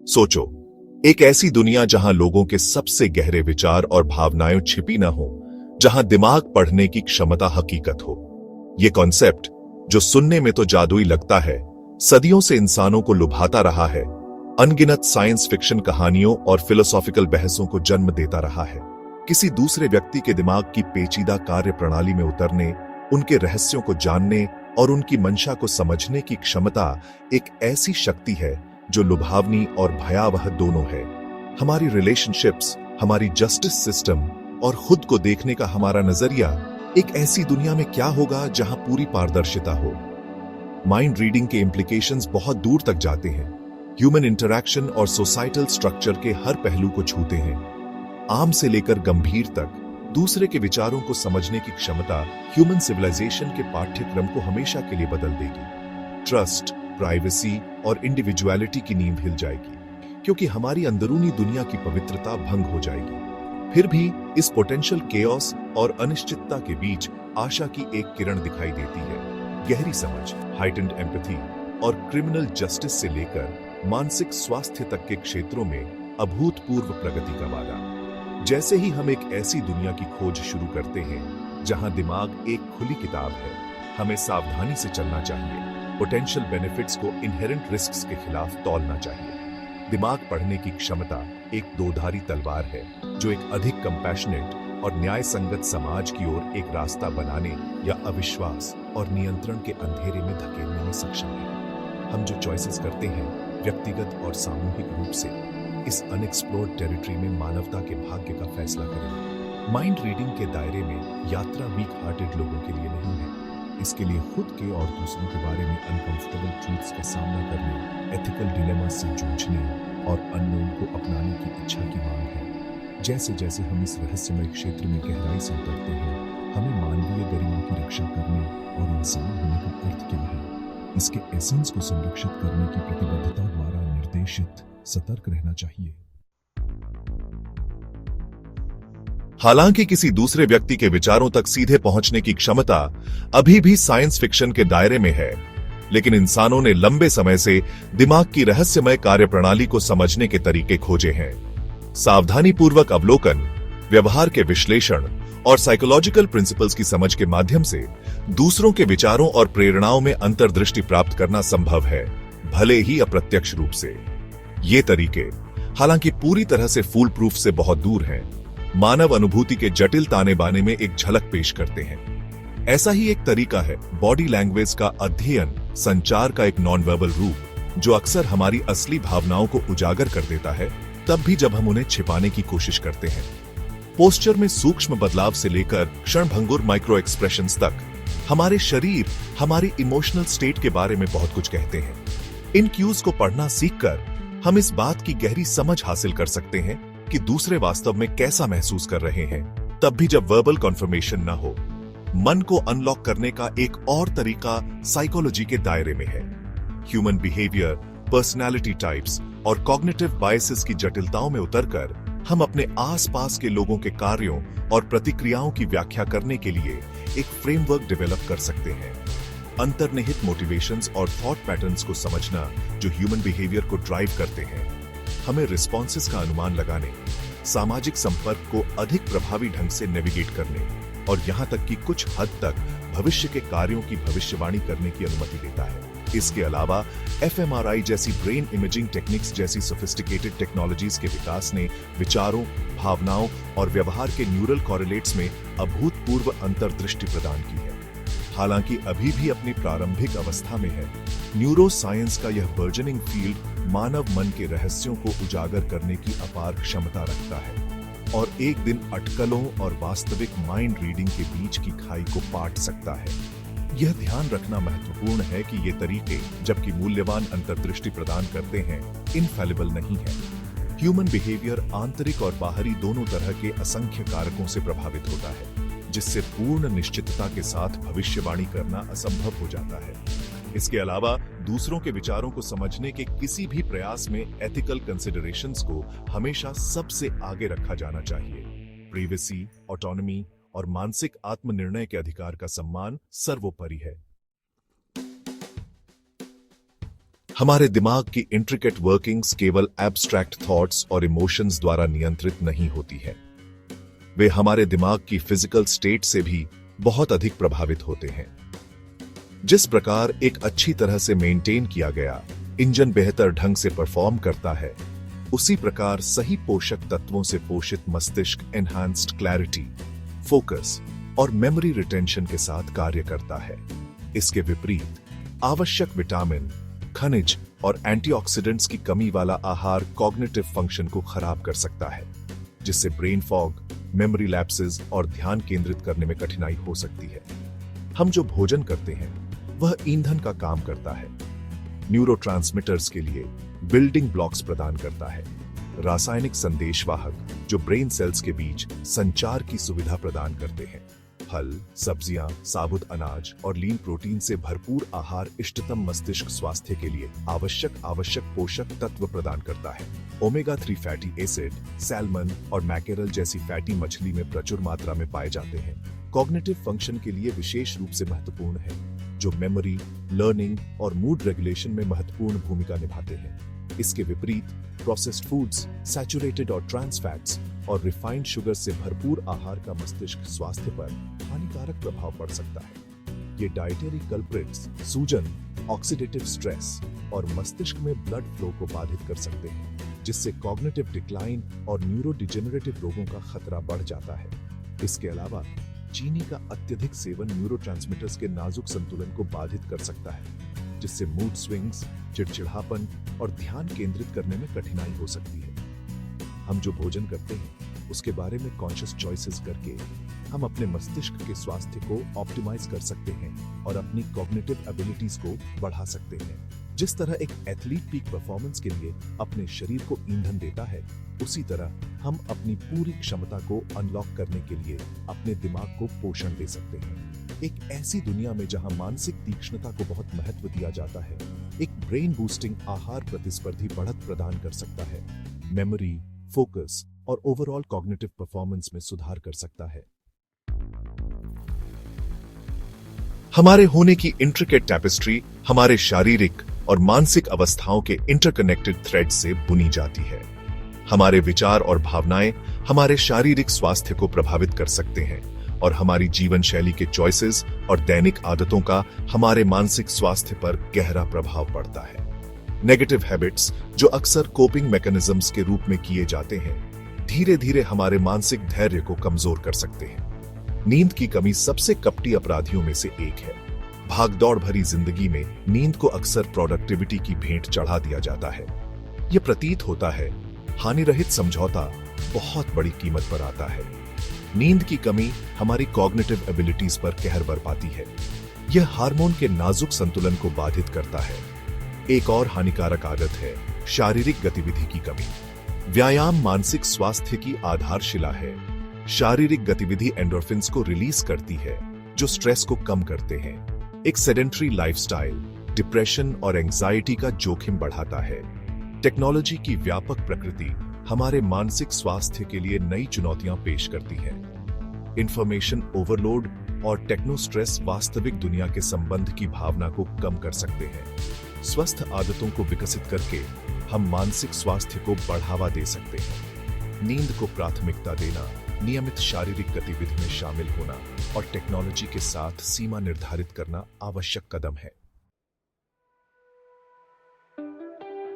सोचो, एक ऐसी दुनिया जहां लोगों के सबसे गहरे विचार और भावनाएं छिपी न हो, जहां दिमाग पढ़ने की क्षमता हकीकत हो। यह कॉन्सेप्ट, जो सुनने में तो जादुई लगता है, सदियों से इंसानों को लुभाता रहा है, अनगिनत साइंस फिक्शन कहानियों और फिलोसॉफिकल बहसों को जन्म देता रहा है। किसी दूसरे व्यक्ति के दिमाग की पेचीदा कार्य प्रणाली में उतरने, उनके रहस्यों को जानने और उनकी मंशा को समझने की क्षमता एक ऐसी शक्ति है जो लुभावनी और भयावह दोनों है। हमारी रिलेशनशिप्स, हमारी जस्टिस सिस्टम और खुद को देखने का हमारा नजरिया एक ऐसी दुनिया में क्या होगा जहां पूरी पारदर्शिता हो। माइंड रीडिंग के इम्प्लीकेशंस बहुत दूर तक जाते हैं, ह्यूमन इंटरैक्शन और सोसाइटल स्ट्रक्चर के हर पहलू को छूते हैं। आम से लेकर गंभीर तक दूसरे के विचारों को समझने की क्षमता ह्यूमन सिविलाइजेशन के पाठ्यक्रम को हमेशा के लिए बदल देगी। ट्रस्ट, प्राइवेसी और इंडिविजुअलिटी की नींव हिल जाएगी, क्योंकि हमारी अंदरूनी दुनिया की पवित्रता भंग हो जाएगी। फिर भी इस पोटेंशियल केओस और अनिश्चितता के बीच आशा की एक किरण दिखाई देती है। गहरी समझ, हाइटेंड एम्पैथी और क्रिमिनल जस्टिस से लेकर मानसिक स्वास्थ्य तक के क्षेत्रों में अभूतपूर्व प्रगति का वादा। जैसे ही हम एक ऐसी दुनिया की खोज शुरू करते हैं जहां दिमाग एक खुली किताब है, हमें सावधानी से चलना चाहिए। पोटेंशियल बेनिफिट्स को इनहेरेंट रिस्क्स के खिलाफ तौलना चाहिए। दिमाग पढ़ने की क्षमता एक दोधारी तलवार है, जो एक अधिक कंपैशनेट और न्याय संगत समाज की ओर एक रास्ता बनाने या अविश्वास और नियंत्रण के अंधेरे में धकेलने में सक्षम है। हम जो चॉइसेस करते हैं, व्यक्तिगत और सामूहिक रूप से, इस अनएक्सप्लोर्ड टेरिटरी में मानवता के भाग्य का फैसला करेंगे। माइंड रीडिंग के दायरे में यात्रा वीक हार्टेड लोगों के लिए नहीं है। इसके लिए खुद के और दूसरों के बारे में अनकंफर्टेबल ट्रूथ्स का सामना करने, एथिकल डिलेमास से जूझने और अननोन को अपनाने की इच्छा की मांग है। जैसे जैसे हम इस रहस्यमय क्षेत्र में गहराई से उतरते हैं, हमें मानवीय गरिमा की रक्षा करने और इंसान होने का अर्थ क्या है, इसके एसेंस को संरक्षित करने की प्रतिबद्धता द्वारा निर्देशित सतर्क रहना चाहिए। हालांकि किसी दूसरे व्यक्ति के विचारों तक सीधे पहुंचने की क्षमता अभी भी साइंस फिक्शन के दायरे में है, लेकिन इंसानों ने लंबे समय से दिमाग की रहस्यमय कार्यप्रणाली को समझने के तरीके खोजे हैं। सावधानीपूर्वक अवलोकन, व्यवहार के विश्लेषण और साइकोलॉजिकल प्रिंसिपल्स की समझ के माध्यम से दूसरों के विचारों और प्रेरणाओं में अंतर्दृष्टि प्राप्त करना संभव है, भले ही अप्रत्यक्ष रूप से। ये तरीके, हालांकि पूरी तरह से फूल प्रूफ से बहुत दूर हैं, मानव अनुभूति के जटिल ताने बाने में एक झलक पेश करते हैं। ऐसा ही एक तरीका है बॉडी लैंग्वेज का अध्ययन, संचार का एक नॉन वर्बल रूप, जो अक्सर हमारी असली भावनाओं को उजागर कर देता है, तब भी जब हम उन्हें छिपाने की कोशिश करते हैं। पोस्चर में सूक्ष्म बदलाव से लेकर क्षणभंगुर माइक्रो एक्सप्रेशंस तक, हमारे शरीर हमारी इमोशनल स्टेट के बारे में बहुत कुछ कहते हैं। इन क्यूज को पढ़ना सीखकर हम इस बात की गहरी समझ हासिल कर सकते हैं कि दूसरे वास्तव में कैसा महसूस कर रहे हैं, तब भी जब वर्बल कॉन्फर्मेशन न हो। मन को अनलॉक करने का एक और तरीका साइकोलॉजी के दायरे में है। ह्यूमन बिहेवियर, पर्सनालिटी टाइप्स और कॉग्निटिव बायसेस की जटिलताओं में उतरकर हम अपने आसपास के लोगों के कार्यों और प्रतिक्रियाओं की व्याख्या करने के लिए एक फ्रेमवर्क डेवलप कर सकते हैं। अंतर्निहित मोटिवेशंस और थॉट पैटर्न्स को समझना जो ह्यूमन बिहेवियर को ड्राइव करते हैं, हमें रिस्पॉन्सेस का अनुमान लगाने, सामाजिक संपर्क को अधिक प्रभावी ढंग से नेविगेट करने और यहां तक कि कुछ हद तक भविष्य के कार्यों की भविष्यवाणी करने की अनुमति देता है। इसके अलावा एफएमआरआई जैसी ब्रेन इमेजिंग टेक्निक्स जैसी सोफिस्टिकेटेड टेक्नोलॉजीज के विकास ने विचारों, भावनाओं और व्यवहार के न्यूरल कॉरिलेट्स में अभूतपूर्व अंतर्दृष्टि प्रदान की है। हालांकि अभी भी अपनी प्रारंभिक अवस्था में है, न्यूरो साइंस का यह बर्जनिंग फील्ड मानव मन के रहस्यों को उजागर करने की अपार क्षमता रखता है और एक दिन अटकलों और वास्तविक माइंड रीडिंग के बीच की खाई को पाट सकता है। यह ध्यान रखना महत्वपूर्ण है कि ये तरीके, जबकि मूल्यवान अंतर्दृष्टि प्रदान करते हैं, इनफैलिबल नहीं है। ह्यूमन बिहेवियर आंतरिक और बाहरी दोनों तरह के असंख्य कारकों से प्रभावित होता है, जिससे पूर्ण निश्चितता के साथ भविष्यवाणी करना असंभव हो जाता है। इसके अलावा दूसरों के विचारों को समझने के किसी भी प्रयास में एथिकल कंसिडरेशंस को हमेशा सबसे आगे रखा जाना चाहिए। प्राइवेसी, ऑटोनॉमी और मानसिक आत्मनिर्णय के अधिकार का सम्मान सर्वोपरि है। हमारे दिमाग की इंट्रिकेट वर्किंग्स केवल एब्स्ट्रैक्ट थॉट्स और इमोशंस द्वारा नियंत्रित नहीं होती है। वे हमारे दिमाग की फिजिकल स्टेट से भी बहुत अधिक प्रभावित होते हैं। जिस प्रकार एक अच्छी तरह से मेंटेन किया गया इंजन बेहतर ढंग से परफॉर्म करता है, उसी प्रकार सही पोषक तत्वों से पोषित मस्तिष्क एनहांस्ड क्लैरिटी, फोकस और मेमोरी रिटेंशन के साथ कार्य करता है। इसके विपरीत आवश्यक विटामिन, खनिज और एंटीऑक्सीडेंट्स की कमी वाला आहार कॉग्निटिव फंक्शन को खराब कर सकता है, जिससे ब्रेन फॉग, मेमोरी लैप्सेस और ध्यान केंद्रित करने में कठिनाई हो सकती है। हम जो भोजन करते हैं वह ईंधन का काम करता है, न्यूरोट्रांसमीटर्स के लिए बिल्डिंग ब्लॉक्स प्रदान करता है, रासायनिक संदेशवाहक जो ब्रेन सेल्स के बीच संचार की सुविधा प्रदान करते हैं। फल, सब्जियां, साबुत अनाज और लीन प्रोटीन से भरपूर आहार इष्टतम मस्तिष्क स्वास्थ्य के लिए आवश्यक पोषक तत्व प्रदान करता है। ओमेगा 3 फैटी एसिड सैल्मन और मैकेरल जैसी फैटी मछली में प्रचुर मात्रा में पाए जाते हैं। कॉग्निटिव फंक्शन के लिए विशेष रूप से महत्वपूर्ण है, जो मेमोरी, लर्निंग और मूड रेगुलेशन में महत्वपूर्ण भूमिका निभाते हैं। इसके विपरीत प्रोसेस्ड फूड्स, सैचुरेटेड और ट्रांस फैट्स और रिफाइंड शुगर से भरपूर आहार का मस्तिष्क स्वास्थ्य पर हानिकारक प्रभाव पड़ सकता है। ये डाइटरी कल्प्रिट्स सूजन, ऑक्सीडेटिव स्ट्रेस और मस्तिष्क में ब्लड फ्लो को बाधित कर सकते हैं, जिससे कॉग्निटिव डिक्लाइन और न्यूरोडिजेनरेटिव रोगों का खतरा बढ़ जाता है। इसके अलावा चीनी का अत्यधिक सेवन न्यूरोट्रांसमीटर्स के नाजुक संतुलन को बाधित कर सकता है, जिससे मूड स्विंग्स, चिड़चिड़ापन और ध्यान केंद्रित करने में कठिनाई हो सकती है। हम जो भोजन करते हैं उसके बारे में कॉन्शियस चॉइसेस करके हम अपने मस्तिष्क के स्वास्थ्य को ऑप्टिमाइज कर सकते हैं और अपनी कॉग्निटिव एबिलिटीज को बढ़ा सकते हैं। जिस तरह एक एथलीट पीक परफॉर्मेंस के लिए अपने शरीर को ईंधन देता है, उसी तरह हम अपनी पूरी क्षमता को अनलॉक करने के लिए अपने दिमाग को पोषण दे सकते हैं। एक ऐसी दुनिया में जहां मानसिक तीक्ष्णता को बहुत महत्व दिया जाता है, एक ब्रेन बूस्टिंग आहार प्रतिस्पर्धी बढ़त प्रदान कर सकता है, मेमोरी, फोकस और ओवरऑल कॉग्निटिव परफॉर्मेंस में सुधार कर सकता है। हमारे होने की इंट्रिकेट टैपेस्ट्री हमारे शारीरिक और मानसिक अवस्थाओं के इंटरकनेक्टेड थ्रेड से बुनी जाती है। हमारे विचार और भावनाएं हमारे शारीरिक स्वास्थ्य को प्रभावित कर सकते हैं और हमारी जीवन शैली के चॉइसेस और दैनिक आदतों का हमारे मानसिक स्वास्थ्य पर गहरा प्रभाव पड़ता है। नेगेटिव हैबिट्स, जो अक्सर कोपिंग मैकेनिज्म्स के रूप में किए जाते हैं, धीरे धीरे हमारे मानसिक धैर्य को कमजोर कर सकते हैं। नींद की कमी सबसे कपटी अपराधियों में से एक है। भागदौड़ भरी जिंदगी में नींद को अक्सर प्रोडक्टिविटी की भेंट चढ़ा दिया जाता है। यह प्रतीत होता है हानि रहित समझौता बहुत बड़ी कीमत पर आता है। नींद की कमी हमारी कॉग्निटिव एबिलिटीज पर कहर बरपाती है। यह हार्मोन के नाजुक संतुलन को बाधित करता है। एक और हानिकारक आदत है शारीरिक गतिविधि की कमी। व्यायाम मानसिक स्वास्थ्य की आधारशिला है। शारीरिक गतिविधि एंडोर्फिन्स को रिलीज करती है, जो स्ट्रेस को कम करते हैं। एक सेडेंट्री लाइफस्टाइल डिप्रेशन और एंजाइटी का जोखिम बढ़ाता है। टेक्नोलॉजी की व्यापक प्रकृति हमारे मानसिक स्वास्थ्य के लिए नई चुनौतियां पेश करती है। इंफॉर्मेशन ओवरलोड और टेक्नो स्ट्रेस वास्तविक दुनिया के संबंध की भावना को कम कर सकते हैं। स्वस्थ आदतों को विकसित करके हम मानसिक स्वास्थ्य को बढ़ावा दे सकते हैं। नींद को प्राथमिकता देना, नियमित शारीरिक गतिविधि में शामिल होना और टेक्नोलॉजी के साथ सीमा निर्धारित करना आवश्यक कदम है।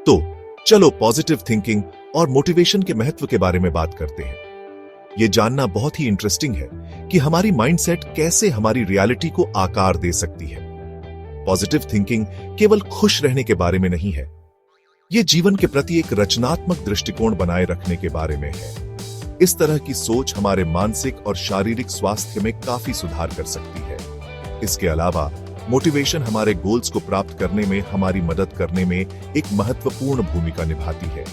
तो चलो पॉजिटिव थिंकिंग और मोटिवेशन के महत्व के बारे में बात करते हैं। यह जानना बहुत ही इंटरेस्टिंग है कि हमारी माइंडसेट कैसे हमारी रियलिटी को आकार दे सकती है। पॉजिटिव थिंकिंग केवल खुश रहने के बारे में नहीं है, यह जीवन के प्रति एक रचनात्मक दृष्टिकोण बनाए रखने के बारे में है। इस तरह की सोच हमारे मानसिक और शारीरिक स्वास्थ्य में काफी सुधार कर सकती है। इसके अलावा मोटिवेशन हमारे गोल्स को प्राप्त करने में हमारी मदद करने में एक महत्वपूर्ण भूमिका निभाती है।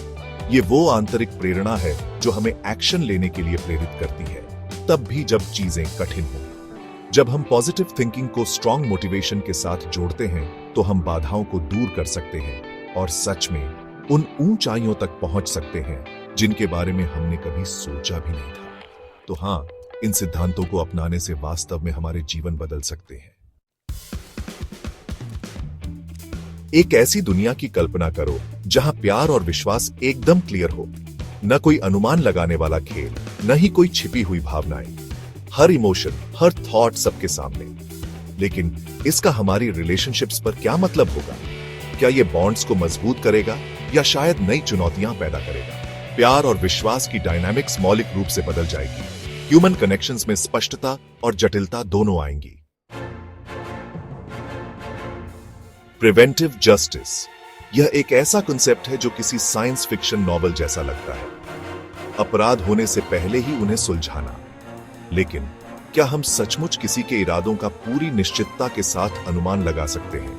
ये वो आंतरिक प्रेरणा है जो हमें एक्शन लेने के लिए प्रेरित करती है, तब भी जब चीजें कठिन हो। जब हम पॉजिटिव थिंकिंग को स्ट्रॉन्ग मोटिवेशन के साथ जोड़ते हैं, तो हम बाधाओं को दूर कर सकते हैं और सच में उन ऊंचाइयों तक पहुंच सकते हैं जिनके बारे में हमने कभी सोचा भी नहीं था। तो हाँ, इन सिद्धांतों को अपनाने से वास्तव में हमारे जीवन बदल सकते हैं। एक ऐसी दुनिया की कल्पना करो जहां प्यार और विश्वास एकदम क्लियर हो, न कोई अनुमान लगाने वाला खेल, न ही कोई छिपी हुई भावनाएं। हर इमोशन, हर थॉट सबके सामने। लेकिन इसका हमारी रिलेशनशिप्स पर क्या मतलब होगा? क्या ये बॉन्ड्स को मजबूत करेगा या शायद नई चुनौतियां पैदा करेगा? प्यार और विश्वास की डायनामिक्स मौलिक रूप से बदल जाएगी। ह्यूमन कनेक्शंस में स्पष्टता और जटिलता दोनों आएंगी। प्रिवेंटिव जस्टिस, यह एक ऐसा कंसेप्ट है जो किसी साइंस फिक्शन नॉवल जैसा लगता है। अपराध होने से पहले ही उन्हें सुलझाना। लेकिन क्या हम सचमुच किसी के इरादों का पूरी निश्चितता के साथ अनुमान लगा सकते हैं?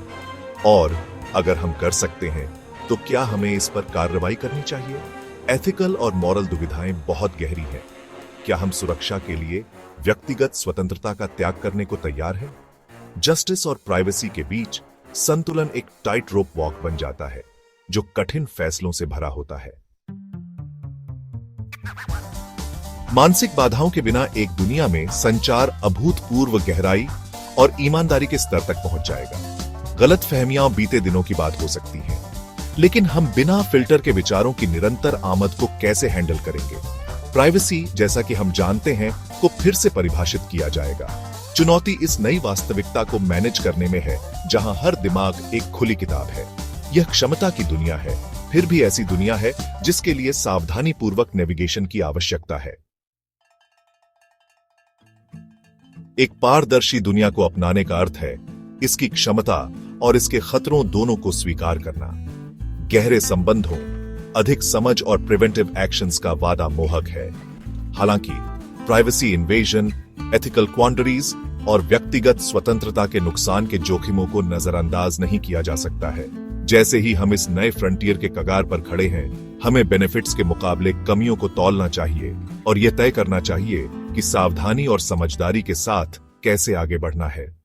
और अगर हम कर सकते हैं तो क्या हमें इस पर कार्रवाई करनी चाहिए? एथिकल और मॉरल दुविधाएं बहुत गहरी हैं। क्या हम सुरक्षा के लिए व्यक्तिगत स्वतंत्रता का त्याग करने को तैयार हैं? जस्टिस और प्राइवेसी के बीच संतुलन एक टाइट रोप वॉक बन जाता है जो कठिन फैसलों से भरा होता है। मानसिक बाधाओं के बिना एक दुनिया में संचार अभूतपूर्व गहराई और ईमानदारी के स्तर तक पहुंच जाएगा। गलतफहमियां बीते दिनों की बात हो सकती हैं, लेकिन हम बिना फिल्टर के विचारों की निरंतर आमद को कैसे हैंडल करेंगे? प्राइवेसी, जैसा कि हम जानते हैं, को फिर से परिभाषित किया जाएगा। चुनौती इस नई वास्तविकता को मैनेज करने में है जहां हर दिमाग एक खुली किताब है। यह क्षमता की दुनिया है, फिर भी ऐसी दुनिया है जिसके लिए सावधानी पूर्वक नेविगेशन की आवश्यकता है। एक पारदर्शी दुनिया को अपनाने का अर्थ है इसकी क्षमता और इसके खतरों दोनों को स्वीकार करना। गहरे संबंधों, अधिक समझ और प्रिवेंटिव एक्शंस का वादा मोहक है। हालांकि प्राइवेसी इन्वेजन, एथिकल क्वांडरीज और व्यक्तिगत स्वतंत्रता के नुकसान के जोखिमों को नजरअंदाज नहीं किया जा सकता है। जैसे ही हम इस नए फ्रंटियर के कगार पर खड़े हैं, हमें बेनिफिट्स के मुकाबले कमियों को तौलना चाहिए और यह तय करना चाहिए कि सावधानी और समझदारी के साथ कैसे आगे बढ़ना है।